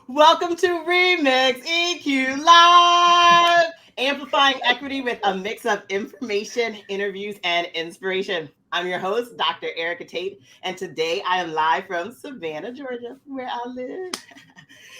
Welcome to Remix EQ Live, amplifying equity with a mix of information, interviews, and inspiration. I'm your host, Dr. Erica Tate, and today I am live from Savannah, Georgia, where I live.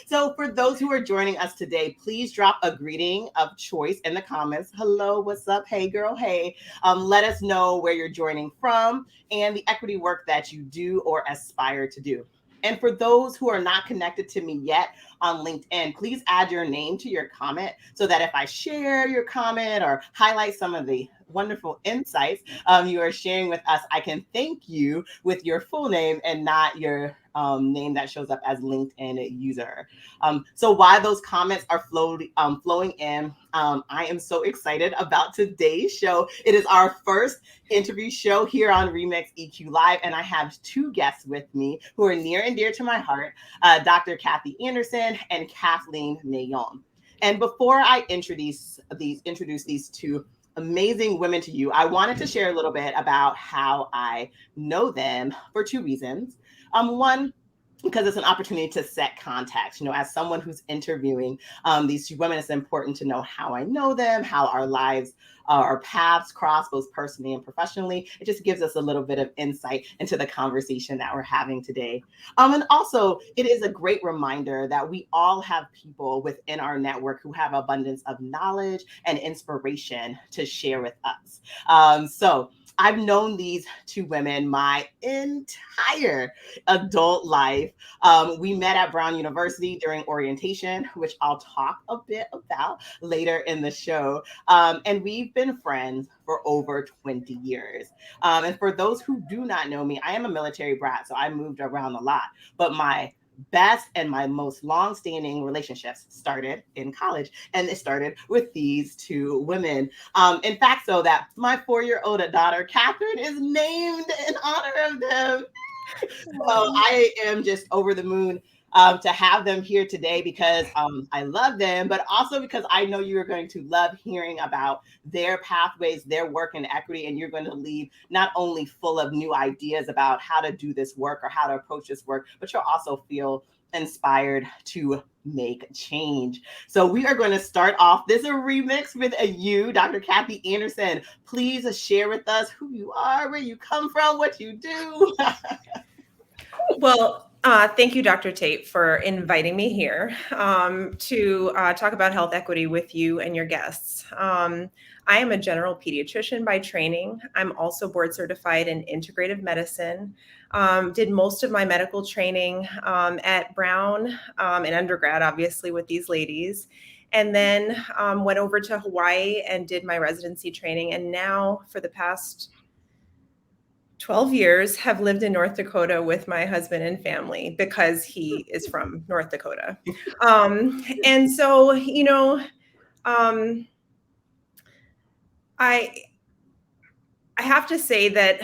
So, for those who are joining us today, please drop a greeting of choice in the comments. Hello, what's up? Hey, girl, hey. Let us know where you're joining from and the equity work that you do or aspire to do. And for those who are not connected to me yet on LinkedIn, please add your name to your comment so that if I share your comment or highlight some of the wonderful insights you are sharing with us, I can thank you with your full name and not your name that shows up as LinkedIn user. So while those comments are flowing in, I am so excited about today's show. It is our first interview show here on Remix EQ Live, and I have two guests with me who are near and dear to my heart, Dr. Kathy Anderson and Kathleen Maignan. And before I introduce these two amazing women to you, I wanted to share a little bit about how I know them for two reasons. One, because it's an opportunity to set context. You know, as someone who's interviewing these two women, it's important to know how I know them, how our lives, our paths cross both personally and professionally. It just gives us a little bit of insight into the conversation that we're having today. And also, it is a great reminder that we all have people within our network who have abundance of knowledge and inspiration to share with us. So I've known these two women my entire adult life. We met at Brown University during orientation, which I'll talk a bit about later in the show. And we've been friends for over 20 years. And for those who do not know me, I am a military brat, so I moved around a lot. But my best and my most long-standing relationships started in college, and it started with these two women. In fact, so that my 4-year-old daughter Catherine is named in honor of them. So I am just over the moon to have them here today because I love them, but also because I know you are going to love hearing about their pathways, their work in equity, and you're going to leave not only full of new ideas about how to do this work or how to approach this work, but you'll also feel inspired to make change. So we are going to start off this remix with you, Dr. Kathy Anderson. Please share with us who you are, where you come from, what you do. Well, thank you, Dr. Tate, for inviting me here to talk about health equity with you and your guests. I am a general pediatrician by training. I'm also board certified in integrative medicine. Did most of my medical training at Brown in undergrad, obviously, with these ladies. And then went over to Hawaii and did my residency training. And now, for the past 12 years, have lived in North Dakota with my husband and family because he is from North Dakota. And so, I have to say that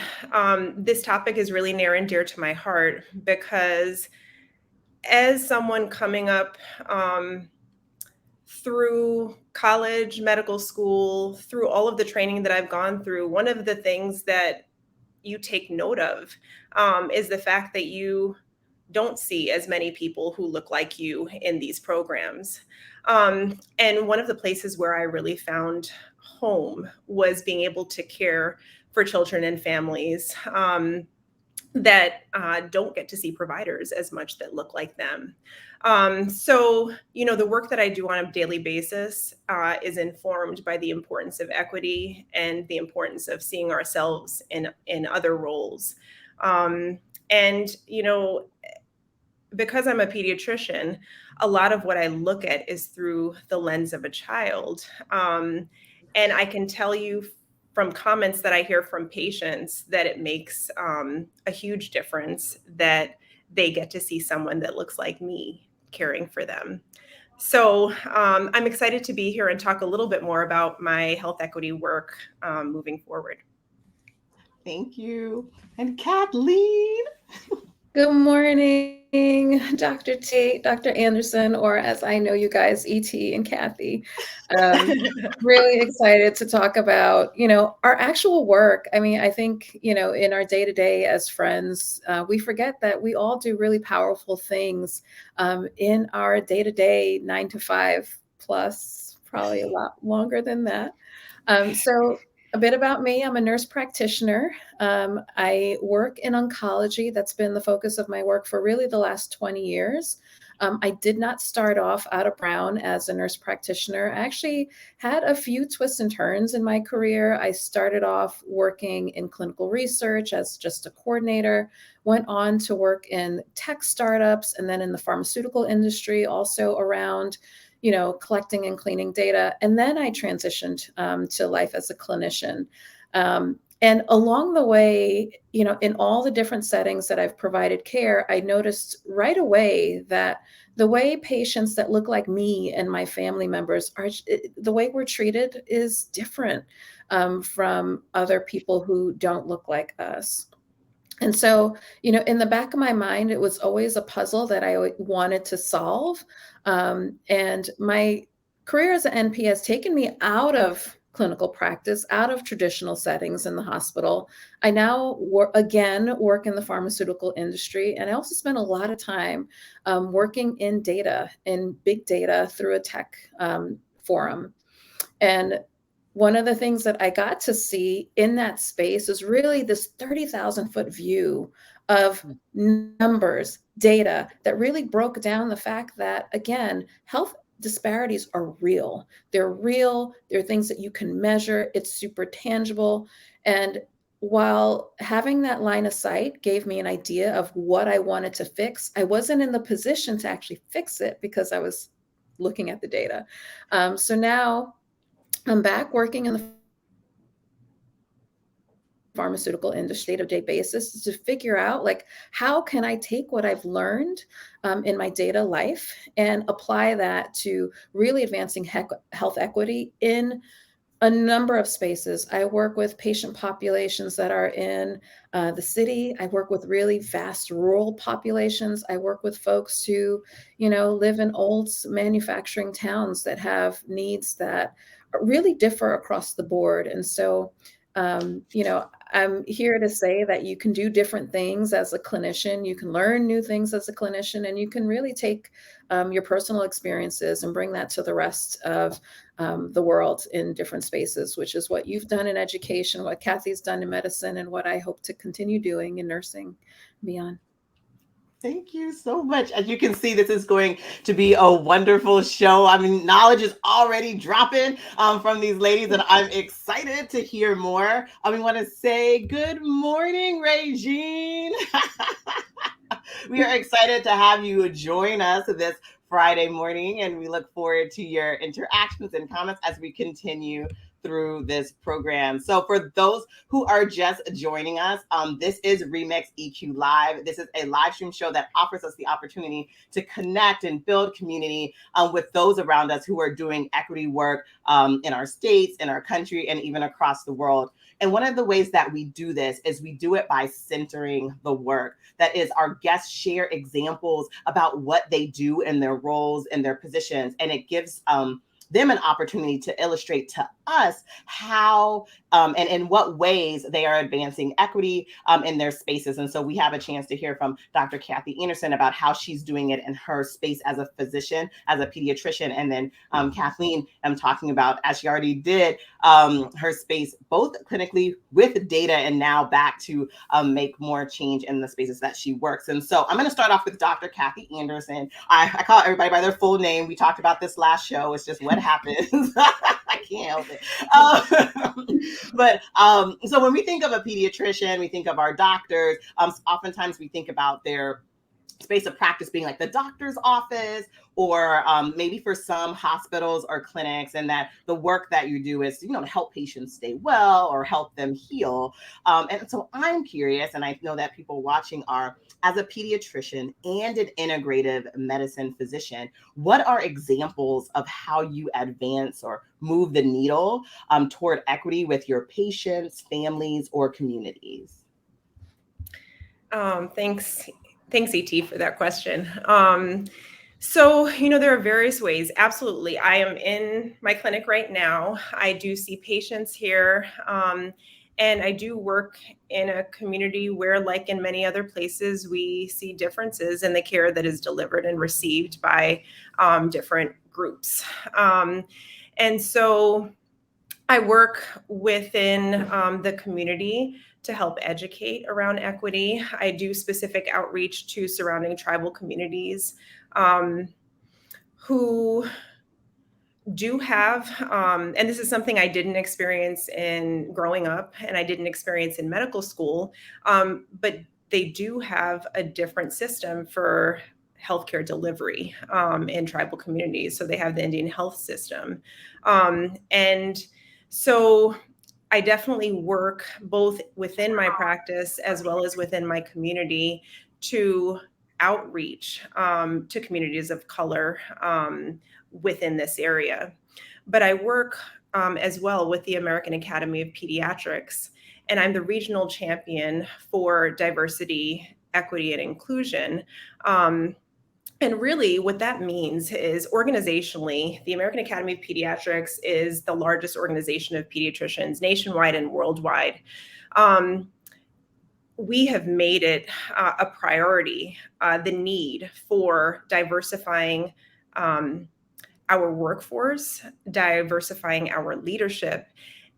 this topic is really near and dear to my heart because as someone coming up through college, medical school, through all of the training that I've gone through, one of the things that you take note of is the fact that you don't see as many people who look like you in these programs. And one of the places where I really found home was being able to care for children and families that don't get to see providers as much that look like them. So, the work that I do on a daily basis is informed by the importance of equity and the importance of seeing ourselves in other roles. And, because I'm a pediatrician, a lot of what I look at is through the lens of a child. And I can tell you from comments that I hear from patients that it makes a huge difference that they get to see someone that looks like me caring for them. So I'm excited to be here and talk a little bit more about my health equity work moving forward. Thank you. And Kathleen. Good morning. morning, Dr. Tate, Dr. Anderson, or as I know you guys, ET and Kathy. Really excited to talk about, our actual work. I mean, I think, in our day-to-day as friends, we forget that we all do really powerful things in our day-to-day 9 to 5 plus, probably a lot longer than that. So a bit about me. I'm a nurse practitioner. I work in oncology. That's been the focus of my work for really the last 20 years. I did not start off out of Brown as a nurse practitioner. I actually had a few twists and turns in my career. I started off working in clinical research as just a coordinator, went on to work in tech startups, and then in the pharmaceutical industry, also around collecting and cleaning data. And then I transitioned to life as a clinician. And along the way, in all the different settings that I've provided care, I noticed right away that the way patients that look like me and my family members are, the way we're treated is different from other people who don't look like us. And so, in the back of my mind, it was always a puzzle that I wanted to solve. And my career as an NP has taken me out of clinical practice, out of traditional settings in the hospital. I now work in the pharmaceutical industry. And I also spend a lot of time working in data, in big data through a tech forum. And one of the things that I got to see in that space is really this 30,000-foot view of numbers, data that really broke down the fact that, again, health disparities are real. They're real. They're things that you can measure. It's super tangible. And while having that line of sight gave me an idea of what I wanted to fix, I wasn't in the position to actually fix it because I was looking at the data. So now I'm back working in the pharmaceutical industry day-to-day basis to figure out, like, how can I take what I've learned in my data life and apply that to really advancing health equity in a number of spaces. I work with patient populations that are in the city. I work with really vast rural populations. I work with folks who, live in old manufacturing towns that have needs that really differ across the board. And so, I'm here to say that you can do different things as a clinician. You can learn new things as a clinician, and you can really take your personal experiences and bring that to the rest of the world in different spaces, which is what you've done in education, what Kathy's done in medicine, and what I hope to continue doing in nursing and beyond. Thank you so much. As you can see, this is going to be a wonderful show. I mean, knowledge is already dropping from these ladies, and I'm excited to hear more. We want to say good morning, Regine. We are excited to have you join us this Friday morning, and we look forward to your interactions and comments as we continue through this program. So for those who are just joining us, this is Remix EQ Live. This is a live stream show that offers us the opportunity to connect and build community with those around us who are doing equity work in our states, in our country, and even across the world. And one of the ways that we do this is we do it by centering the work. That is, our guests share examples about what they do in their roles and their positions, and it gives them an opportunity to illustrate to us how and in what ways they are advancing equity in their spaces. And so we have a chance to hear from Dr. Kathy Anderson about how she's doing it in her space as a physician, as a pediatrician. And then Kathleen, I'm talking about, as she already did, her space both clinically with data and now back to make more change in the spaces that she works. And so I'm going to start off with Dr. Kathy Anderson. I call everybody by their full name. We talked about this last show. It's just what happens. I can't help it. But so when we think of a pediatrician, we think of our doctors. Oftentimes we think about their space of practice being like the doctor's office, or maybe for some hospitals or clinics, and that the work that you do is, to help patients stay well or help them heal. And so I'm curious, and I know that people watching are, as a pediatrician and an integrative medicine physician, what are examples of how you advance or move the needle toward equity with your patients, families, or communities? Thanks, Thanks, ET, for that question. So, there are various ways. Absolutely. I am in my clinic right now. I do see patients here. And I do work in a community where, like in many other places, we see differences in the care that is delivered and received by different groups. And so I work within the community to help educate around equity. I do specific outreach to surrounding tribal communities who do have, and this is something I didn't experience in growing up and I didn't experience in medical school, but they do have a different system for healthcare delivery in tribal communities. So they have the Indian health system. And so I definitely work both within my practice as well as within my community to outreach to communities of color within this area. But I work as well with the American Academy of Pediatrics, and I'm the regional champion for diversity, equity, and inclusion. And really what that means is organizationally, the American Academy of Pediatrics is the largest organization of pediatricians nationwide and worldwide. We have made it a priority, the need for diversifying our workforce, diversifying our leadership,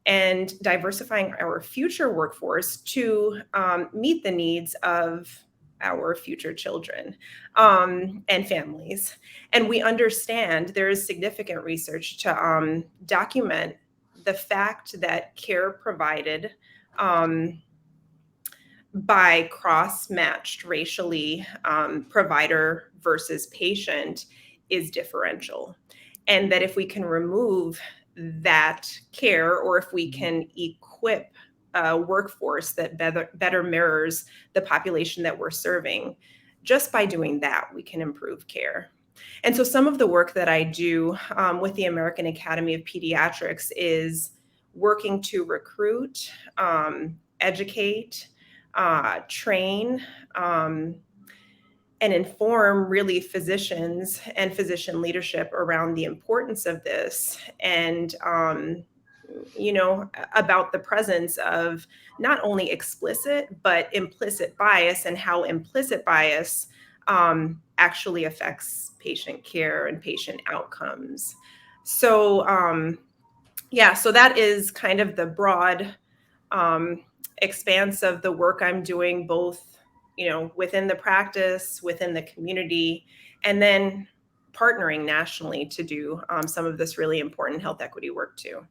and diversifying our future workforce to meet the needs of our future children and families. And we understand there is significant research to document the fact that care provided by cross-matched racially provider versus patient is differential. And that if we can remove that care, or if we can equip a workforce that better mirrors the population that we're serving, just by doing that, we can improve care. And so some of the work that I do with the American Academy of Pediatrics is working to recruit, educate, train, and inform really physicians and physician leadership around the importance of this, and about the presence of not only explicit but implicit bias, and how implicit bias actually affects patient care and patient outcomes. So so that is kind of the broad expanse of the work I'm doing, both within the practice, within the community, and then partnering nationally to do some of this really important health equity work too.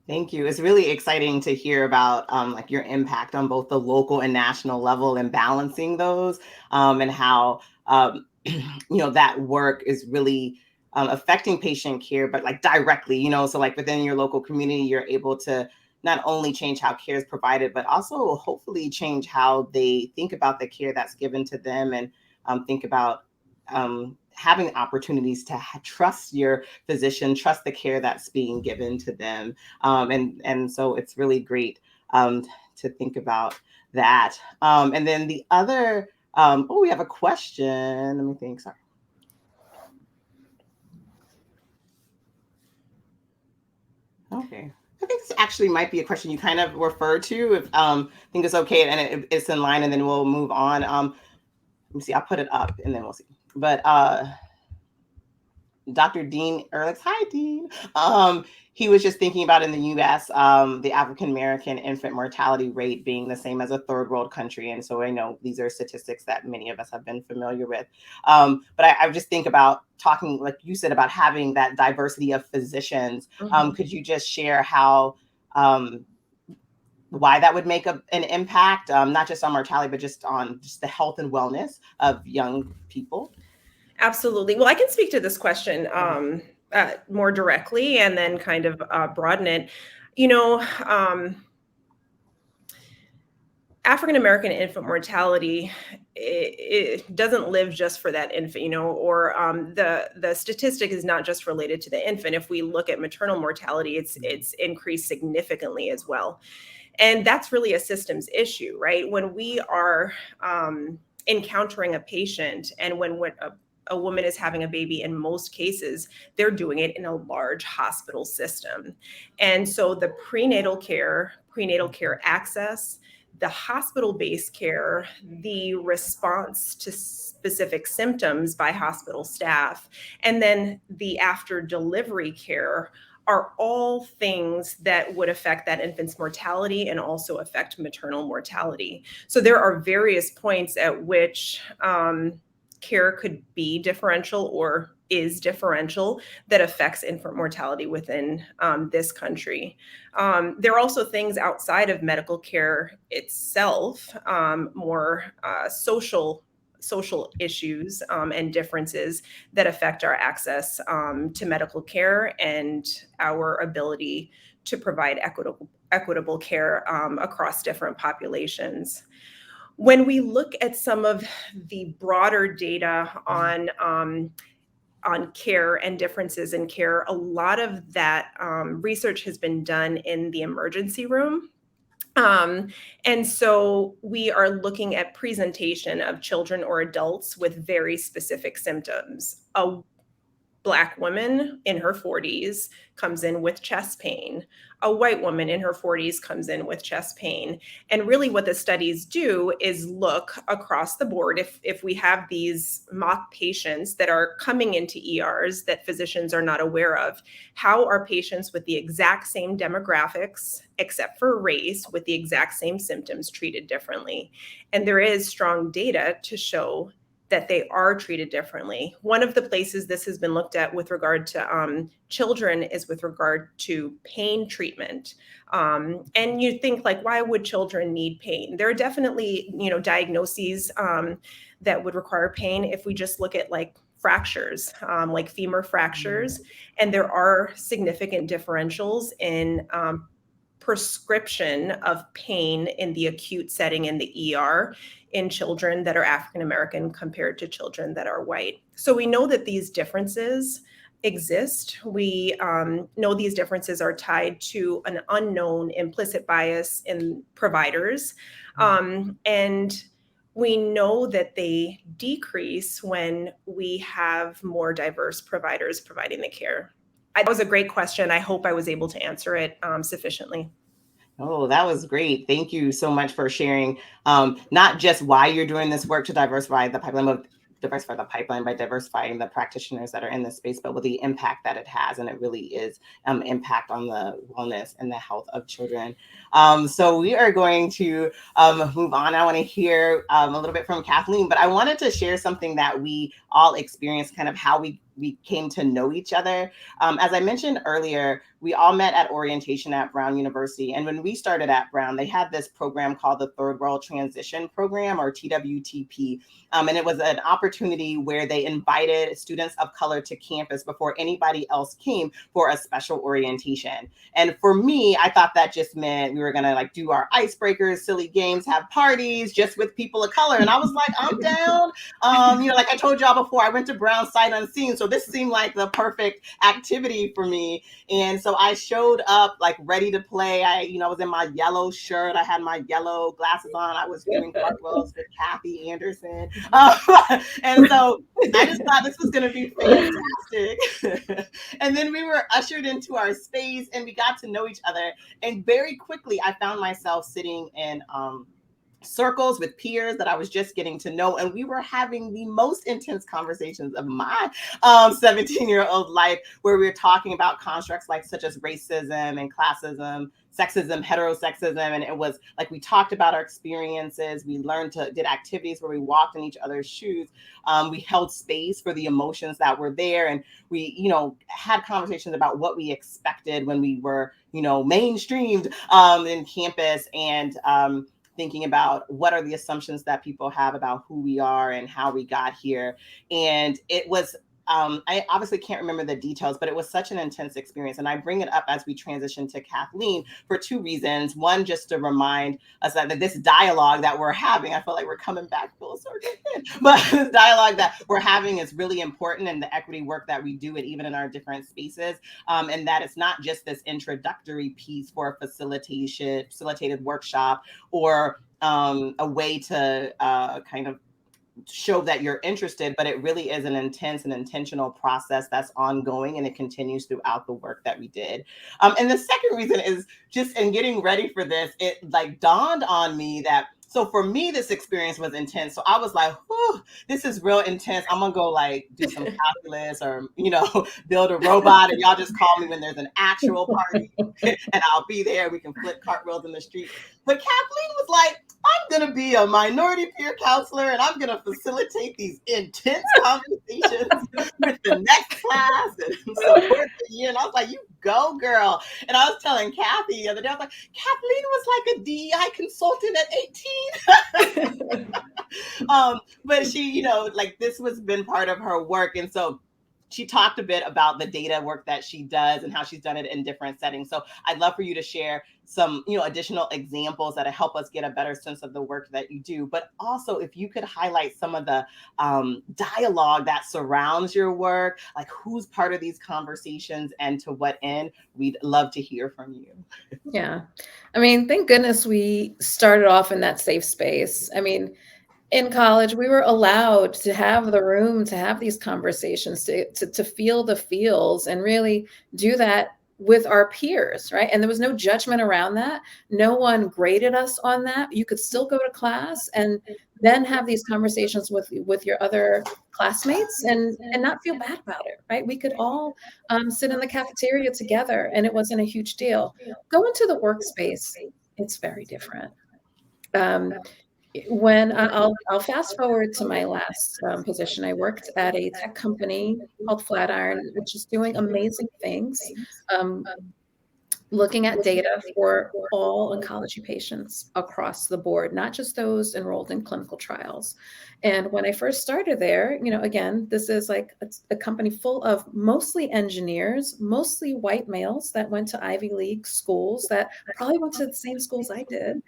Thank you. It's really exciting to hear about like your impact on both the local and national level and balancing those, and how that work is really affecting patient care, but like directly, so like within your local community, you're able to not only change how care is provided, but also hopefully change how they think about the care that's given to them, and think about having opportunities to trust your physician, trust the care that's being given to them. And so it's really great to think about that. And then the other, we have a question. Let me think, sorry. Okay. I think this actually might be a question you kind of referred to, if I think it's okay, and it's in line, and then we'll move on. Let me see, I'll put it up and then we'll see. But Dr. Dean Ehrlichs, hi Dean. He was just thinking about in the US, the African American infant mortality rate being the same as a third world country. And so I know these are statistics that many of us have been familiar with. But I just think about talking, like you said, about having that diversity of physicians. Could you just share how, why that would make an impact, not just on mortality, but just on just the health and wellness of young people? Absolutely. Well, I can speak to this question more directly and then kind of broaden it. African American infant mortality, it doesn't live just for that infant, or the statistic is not just related to the infant. If we look at maternal mortality, it's increased significantly as well. And that's really a systems issue, right? When we are encountering a patient, and when a woman is having a baby, in most cases, they're doing it in a large hospital system. And so the prenatal care access, the hospital-based care, the response to specific symptoms by hospital staff, and then the after delivery care are all things that would affect that infant's mortality and also affect maternal mortality. So there are various points at which care could be differential or is differential that affects infant mortality within this country. There are also things outside of medical care itself, more social issues and differences that affect our access to medical care and our ability to provide equitable care across different populations. When we look at some of the broader data on care and differences in care, a lot of that research has been done in the emergency room. And so we are looking at presentation of children or adults with very specific symptoms. A Black woman in her 40s comes in with chest pain. A white woman in her 40s comes in with chest pain. And really what the studies do is look across the board. If we have these mock patients that are coming into ERs that physicians are not aware of, how are patients with the exact same demographics, except for race, with the exact same symptoms treated differently? And there is strong data to show that they are treated differently. One of the places this has been looked at with regard to children is with regard to pain treatment. And you think, like, why would children need pain? There are definitely, diagnoses that would require pain. If we just look at like fractures, like femur fractures, and there are significant differentials in prescription of pain in the acute setting in the ER in children that are African American compared to children that are white. So we know that these differences exist. We know these differences are tied to an unknown implicit bias in providers. And we know that they decrease when we have more diverse providers providing the care. That was a great question. I hope I was able to answer it sufficiently. Oh, that was great. Thank you so much for sharing not just why you're doing this work to diversify the pipeline, but by diversifying the practitioners that are in this space, but with the impact that it has. And it really is impact on the wellness and the health of children. So we are going to move on. I want to hear a little bit from Kathleen, but I wanted to share something that we all experienced, kind of how we came to know each other. As I mentioned earlier, we all met at orientation at Brown University. And when we started at Brown, they had this program called the Third World Transition Program, or TWTP. And it was an opportunity where they invited students of color to campus before anybody else came for a special orientation. And for me, I thought that just meant we were going to like do our icebreakers, silly games, have parties just with people of color. And I was like, I'm down. Like I told y'all before, I went to Brown sight unseen. So this seemed like the perfect activity for me. And so I showed up like ready to play. I was in my yellow shirt. I had my yellow glasses on. I was doing cartwheels with Kathy Anderson. And so I just thought this was going to be fantastic. And then we were ushered into our space and we got to know each other. And very quickly, I found myself sitting in circles with peers that I was just getting to know. And we were having the most intense conversations of my 17-year-old life, where we were talking about constructs like such as racism and classism, sexism, heterosexism. And it was like, we talked about our experiences. We did activities where we walked in each other's shoes. We held space for the emotions that were there. And we, had conversations about what we expected when we were, mainstreamed in campus, and thinking about what are the assumptions that people have about who we are and how we got here. And it was, I obviously can't remember the details, but it was such an intense experience. And I bring it up as we transition to Kathleen for two reasons. One, just to remind us that this dialogue that we're having, I feel like we're coming back full circle, but this dialogue that we're having is really important in the equity work that we do, and even in our different spaces. And that it's not just this introductory piece for a facilitated workshop or a way to kind of show that you're interested, but it really is an intense and intentional process that's ongoing, and it continues throughout the work that we did. And the second reason is just in getting ready for this, it like dawned on me that, so for me, this experience was intense. So I was like, whew, this is real intense. I'm gonna go like do some calculus or, build a robot, and y'all just call me when there's an actual party and I'll be there. We can flip cartwheels in the street. But Kathleen was like, I'm going to be a minority peer counselor, and I'm going to facilitate these intense conversations with the next class and support the year. And I was like, you go, girl. And I was telling Kathy the other day, I was like, Kathleen was like a DEI consultant at 18. But she, like this was been part of her work. And so she talked a bit about the data work that she does and how she's done it in different settings. So I'd love for you to share some, additional examples that help us get a better sense of the work that you do. But also, if you could highlight some of the dialogue that surrounds your work, like who's part of these conversations and to what end, we'd love to hear from you. Yeah. I mean, thank goodness we started off in that safe space. I mean, in college, we were allowed to have the room to have these conversations, to feel the feels and really do that with our peers, right? And there was no judgment around that. No one graded us on that. You could still go to class and then have these conversations with your other classmates and not feel bad about it, right? We could all sit in the cafeteria together and it wasn't a huge deal. Go into the workspace, it's very different. When I'll fast forward to my last position, I worked at a tech company called Flatiron, which is doing amazing things, looking at data for all oncology patients across the board, not just those enrolled in clinical trials. And when I first started there, again, this is like a company full of mostly engineers, mostly white males that went to Ivy League schools, that probably went to the same schools I did.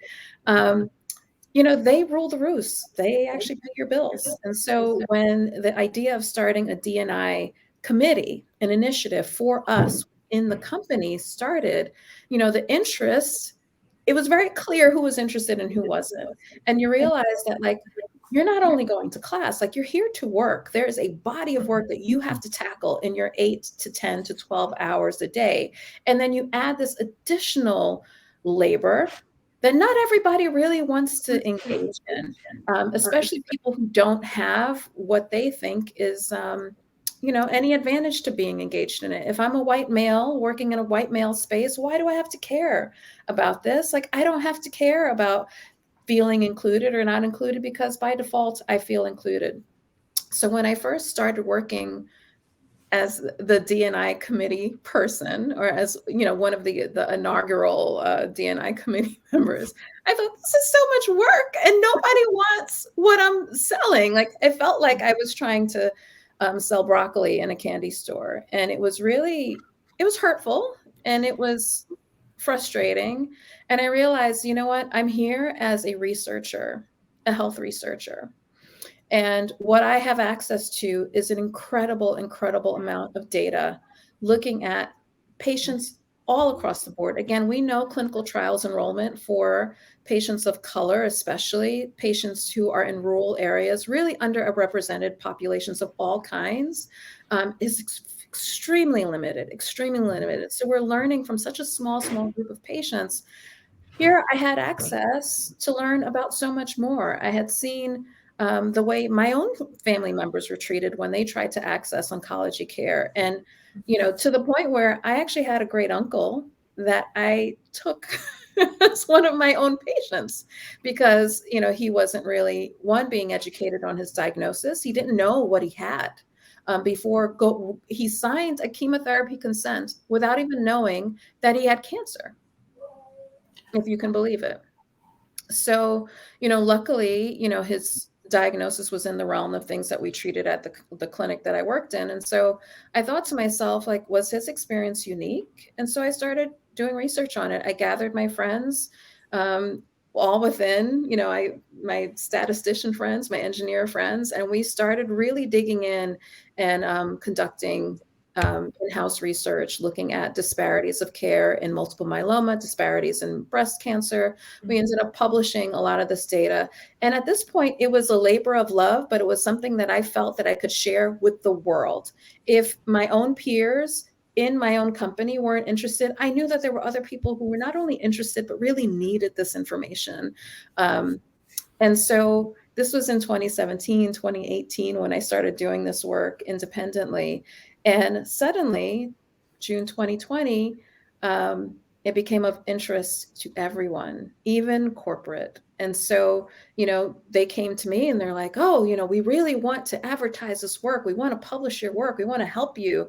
They rule the roost. They actually pay your bills. And so when the idea of starting a D&I committee, an initiative for us in the company started, the interest, it was very clear who was interested and who wasn't. And you realize that, like, you're not only going to class, like you're here to work. There is a body of work that you have to tackle in your 8 to 10 to 12 hours a day. And then you add this additional labor that not everybody really wants to engage in, especially people who don't have what they think is, any advantage to being engaged in it. If I'm a white male working in a white male space, why do I have to care about this? Like, I don't have to care about feeling included or not included, because by default, I feel included. So when I first started working as the D&I committee person, or as one of the inaugural D&I committee members, I thought, this is so much work and nobody wants what I'm selling. Like, it felt like I was trying to sell broccoli in a candy store, and it was hurtful and it was frustrating. And I realized, you know what, I'm here as a researcher, a health researcher. And what I have access to is an incredible, incredible amount of data looking at patients all across the board. Again, we know clinical trials enrollment for patients of color, especially patients who are in rural areas, really underrepresented populations of all kinds, is extremely limited, extremely limited. So we're learning from such a small group of patients. Here, I had access to learn about so much more. I had seen the way my own family members were treated when they tried to access oncology care. And, to the point where I actually had a great uncle that I took as one of my own patients because, he wasn't really, being educated on his diagnosis. He didn't know what he had he signed a chemotherapy consent without even knowing that he had cancer, if you can believe it. So, luckily, his diagnosis was in the realm of things that we treated at the clinic that I worked in. And so I thought to myself, like, was his experience unique? And so I started doing research on it. I gathered my friends, all within, my statistician friends, my engineer friends, and we started really digging in and conducting in-house research looking at disparities of care in multiple myeloma, disparities in breast cancer. We ended up publishing a lot of this data. And at this point, it was a labor of love, but it was something that I felt that I could share with the world. If my own peers in my own company weren't interested, I knew that there were other people who were not only interested, but really needed this information. And so this was in 2017, 2018, when I started doing this work independently. And suddenly, June 2020, it became of interest to everyone, even corporate. And so, they came to me and they're like, oh, we really want to advertise this work. We want to publish your work. We want to help you.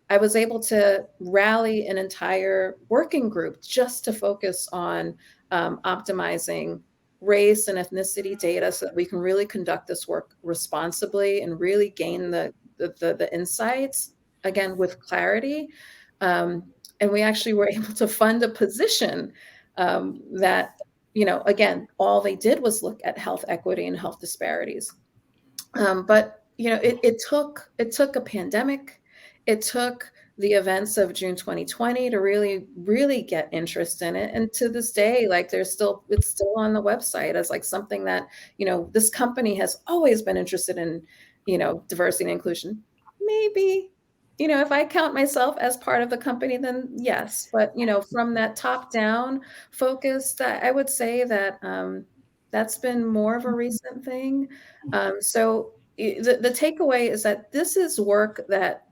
I was able to rally an entire working group just to focus on optimizing race and ethnicity data so that we can really conduct this work responsibly and really gain the insights, again, with clarity. And we actually were able to fund a position that, again, all they did was look at health equity and health disparities. But, it took a pandemic. It took the events of June 2020 to really, really get interest in it. And to this day, like it's still on the website as like something that, this company has always been interested in, diversity and inclusion. Maybe, if I count myself as part of the company, then yes. But, from that top down focus, that I would say that that's been more of a recent thing. So the takeaway is that this is work that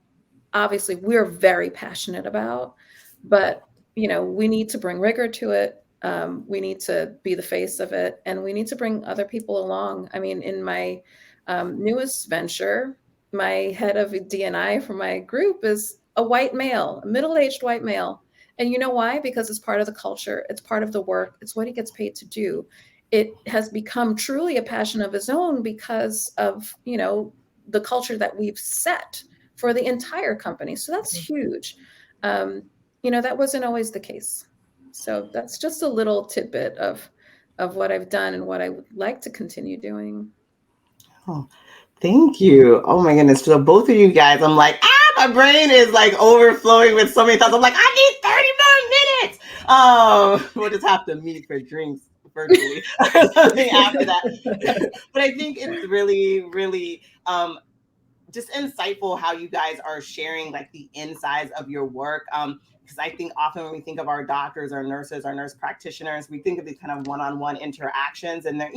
obviously we're very passionate about, but we need to bring rigor to it. We need to be the face of it, and we need to bring other people along. I mean, in my newest venture, my head of D&I for my group is a white male, a middle-aged white male. And you know why? Because it's part of the culture. It's part of the work. It's what he gets paid to do. It has become truly a passion of his own because of, the culture that we've set for the entire company. So that's huge. That wasn't always the case. So that's just a little tidbit of what I've done and what I would like to continue doing. Oh, thank you. Oh my goodness. So both of you guys, I'm like, my brain is like overflowing with so many thoughts. I'm like, I need 30 more minutes. We'll just have to meet for drinks virtually or something after that. But I think it's really, really just insightful how you guys are sharing like the insides of your work. Because I think often when we think of our doctors, our nurses, our nurse practitioners, we think of these kind of one-on-one interactions, and they're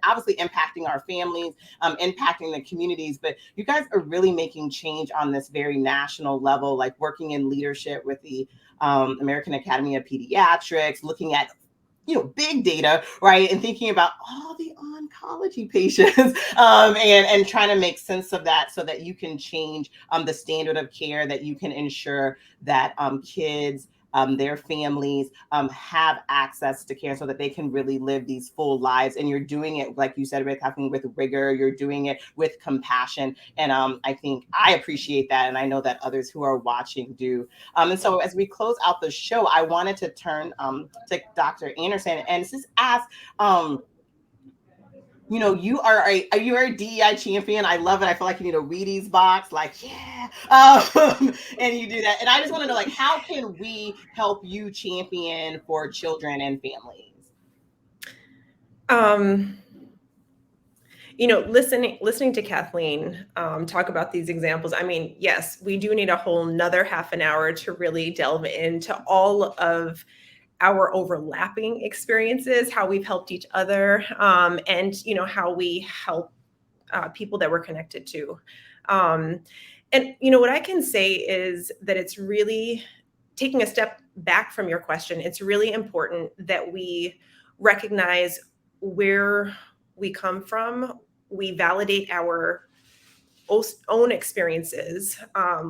obviously impacting our families, impacting the communities. But you guys are really making change on this very national level, like working in leadership with the American Academy of Pediatrics, looking at big data, right? And thinking about all the oncology patients and trying to make sense of that so that you can change the standard of care, that you can ensure that kids, their families have access to care so that they can really live these full lives. And you're doing it, like you said, Kathleen, with rigor, you're doing it with compassion. And I think I appreciate that. And I know that others who are watching do. And so as we close out the show, I wanted to turn to Dr. Anderson and just ask, you are a DEI champion. I love it. I feel like you need a Wheaties box, like, yeah. And you do that. And I just want to know, like, how can we help you champion for children and families? Listening to Kathleen talk about these examples, I mean, yes, we do need a whole nother half an hour to really delve into all of our overlapping experiences, how we've helped each other, and how we help people that we're connected to. And what I can say is that it's really, taking a step back from your question, it's really important that we recognize where we come from. We validate our own experiences.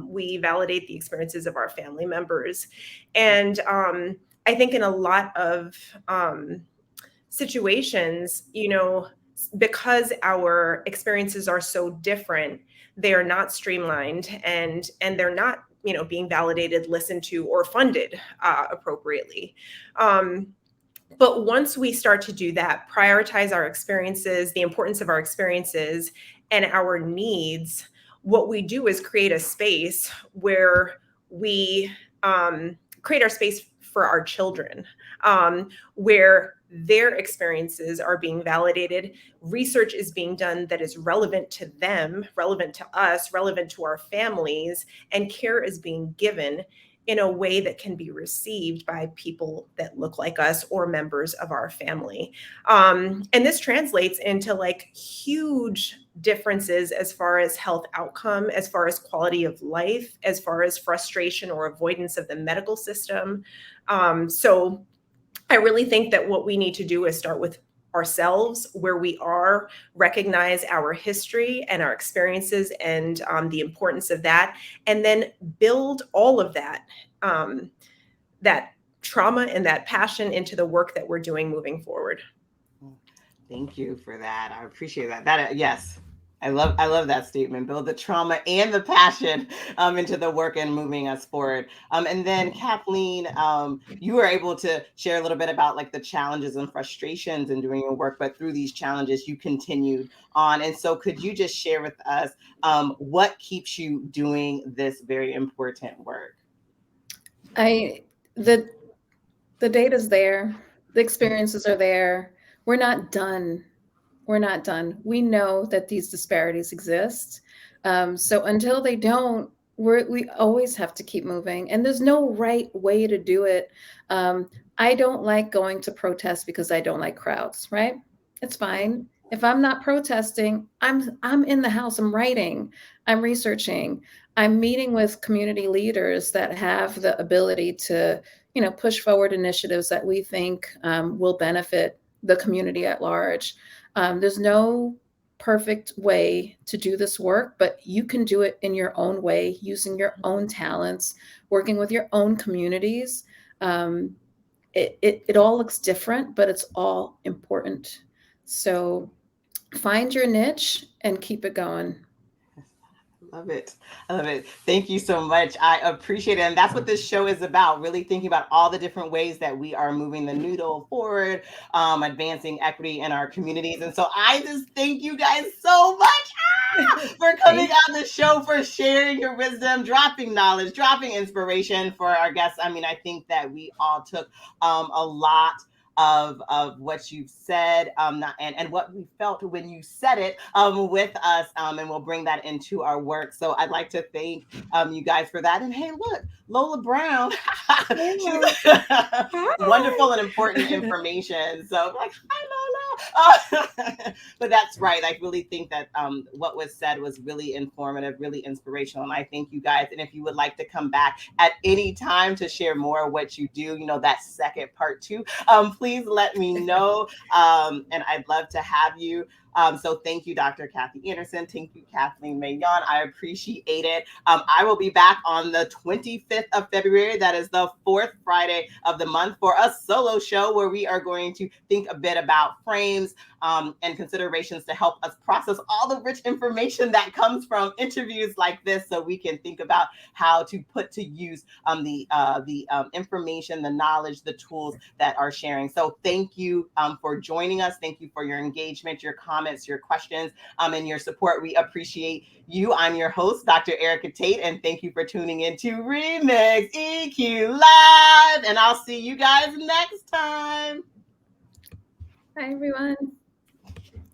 We validate the experiences of our family members. And I think in a lot of situations, because our experiences are so different, they are not streamlined and they're not, being validated, listened to, or funded appropriately. But once we start to do that, prioritize our experiences, the importance of our experiences and our needs, what we do is create a space where we create our space for our children, where their experiences are being validated, research is being done that is relevant to them, relevant to us, relevant to our families, and care is being given in a way that can be received by people that look like us or members of our family. And this translates into like huge differences as far as health outcome, as far as quality of life, as far as frustration or avoidance of the medical system. So I really think that what we need to do is start with ourselves, where we are, recognize our history and our experiences and the importance of that, and then build all of that, that trauma and that passion into the work that we're doing moving forward. Thank you for that. I appreciate that. Yes. I love that statement. Build the trauma and the passion into the work and moving us forward. And then Kathleen, you were able to share a little bit about like the challenges and frustrations in doing your work, but through these challenges, you continued on. And so could you just share with us what keeps you doing this very important work? The data's there, the experiences are there. We're not done. We're not done. We know that these disparities exist. So until they don't, we always have to keep moving. And there's no right way to do it. I don't like going to protest because I don't like crowds, right? It's fine. If I'm not protesting, I'm in the house, I'm writing, I'm researching, I'm meeting with community leaders that have the ability to, push forward initiatives that we think will benefit the community at large. There's no perfect way to do this work, but you can do it in your own way, using your own talents, working with your own communities. It all looks different, but it's all important. So find your niche and keep it going. Love it. I love it. Thank you so much. I appreciate it. And that's what this show is about, really thinking about all the different ways that we are moving the needle forward, advancing equity in our communities. And so I just thank you guys so much for coming on the show, for sharing your wisdom, dropping knowledge, dropping inspiration for our guests. I mean, I think that we all took a lot of what you've said and what we felt when you said it with us, and we'll bring that into our work. So I'd like to thank you guys for that. And hey, look, Lola Brown, wonderful and important information. So like, hi Lola. But that's right. I really think that what was said was really informative, really inspirational. And I thank you guys. And if you would like to come back at any time to share more of what you do, that second part 2, please let me know. And I'd love to have you. So thank you, Dr. Kathy Anderson. Thank you, Kathleen Maignan. I appreciate it. I will be back on the 25th of February. That is the 4th Friday of the month for a solo show where we are going to think a bit about frames and considerations to help us process all the rich information that comes from interviews like this, so we can think about how to put to use the information, the knowledge, the tools that are sharing. So thank you for joining us. Thank you for your engagement, your comments, your questions, and your support. We appreciate you. I'm your host, Dr. Erica Tate, and thank you for tuning into Remix EQ Live. And I'll see you guys next time. Hi, everyone.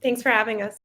Thanks for having us.